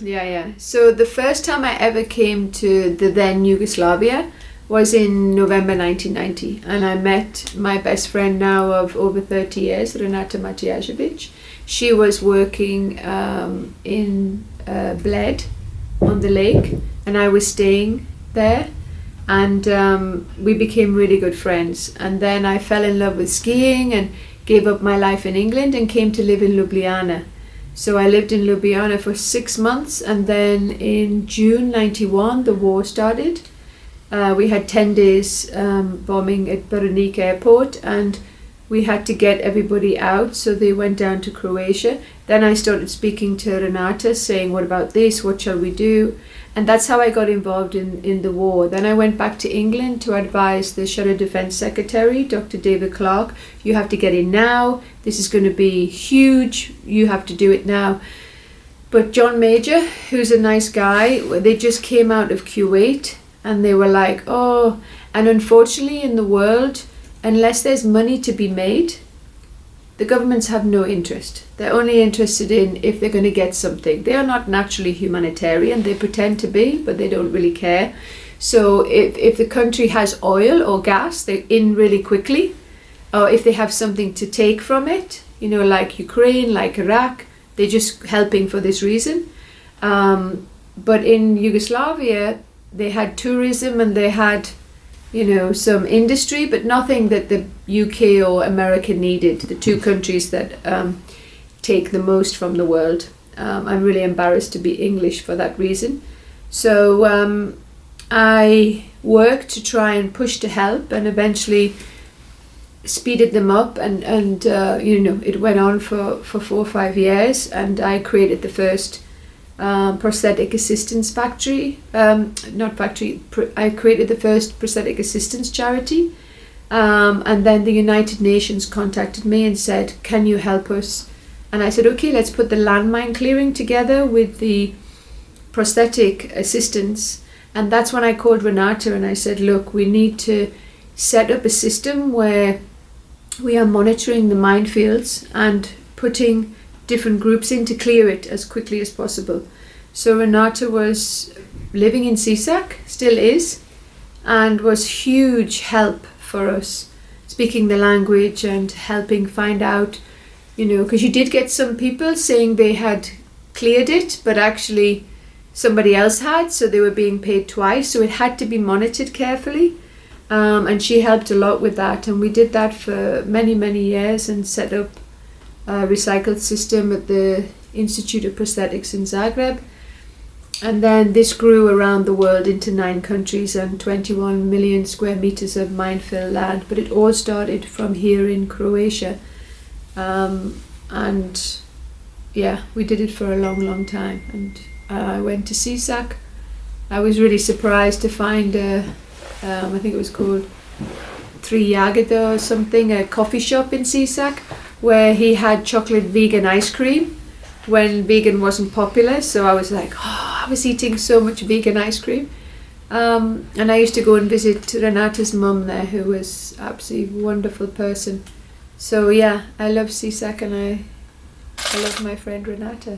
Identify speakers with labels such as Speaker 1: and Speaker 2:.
Speaker 1: Yeah. So the first time I ever came to the then Yugoslavia was in November 1990, and I met my best friend now of over 30 years, Renata Matijasevic. She was working in Bled on the lake, and I was staying there, and we became really good friends. And then I fell in love with skiing and gave up my life in England and came to live in Ljubljana. So I lived in Ljubljana for 6 months, and then in June 91 the war started. We had 10 days bombing at Brnik airport, and we had to get everybody out, so they went down to Croatia. Then I started speaking to Renata, saying, what about this, what shall we do? And that's how I got involved in the war. Then I went back to England to advise the Shadow Defence Secretary, Dr. David Clark. You have to get in now. This is going to be huge. You have to do it now. But John Major, who's a nice guy, they just came out of Kuwait, and they were like, oh, and unfortunately in the world, unless there's money to be made, the governments have no interest. They're only interested in if they're going to get something. They are not naturally humanitarian. They pretend to be, but they don't really care. So if the country has oil or gas, they're in really quickly. Or if they have something to take from it, like Ukraine, like Iraq, they're just helping for this reason. But in Yugoslavia, they had tourism and they had some industry, but nothing that the UK or America needed, the two countries that take the most from the world. I'm really embarrassed to be English for that reason. So I worked to try and push to help, and eventually speeded them up, and it went on for 4 or 5 years, and I created the first prosthetic assistance factory, I created the first prosthetic assistance charity, and then the United Nations contacted me and said, can you help us? And I said, okay, let's put the landmine clearing together with the prosthetic assistance. And that's when I called Renata and I said, look, we need to set up a system where we are monitoring the minefields and putting different groups in to clear it as quickly as possible. So Renata was living in Sisak, still is, and was huge help for us, speaking the language and helping find out, because you did get some people saying they had cleared it, but actually somebody else had, so they were being paid twice, so it had to be monitored carefully. And she helped a lot with that, and we did that for many, many years and set up a recycled system at the Institute of Prosthetics in Zagreb. And then this grew around the world into 9 countries and 21 million square meters of minefield land. But it all started from here in Croatia. And yeah, we did it for a long, long time. And I went to Sisak. I was really surprised to find I think it was called Tri Jagada or something, a coffee shop in Sisak, where he had chocolate vegan ice cream when vegan wasn't popular. So I was like, I was eating so much vegan ice cream. And I used to go and visit Renata's mum there, who was absolutely wonderful person. So yeah, I love Sisak, and I love my friend Renata.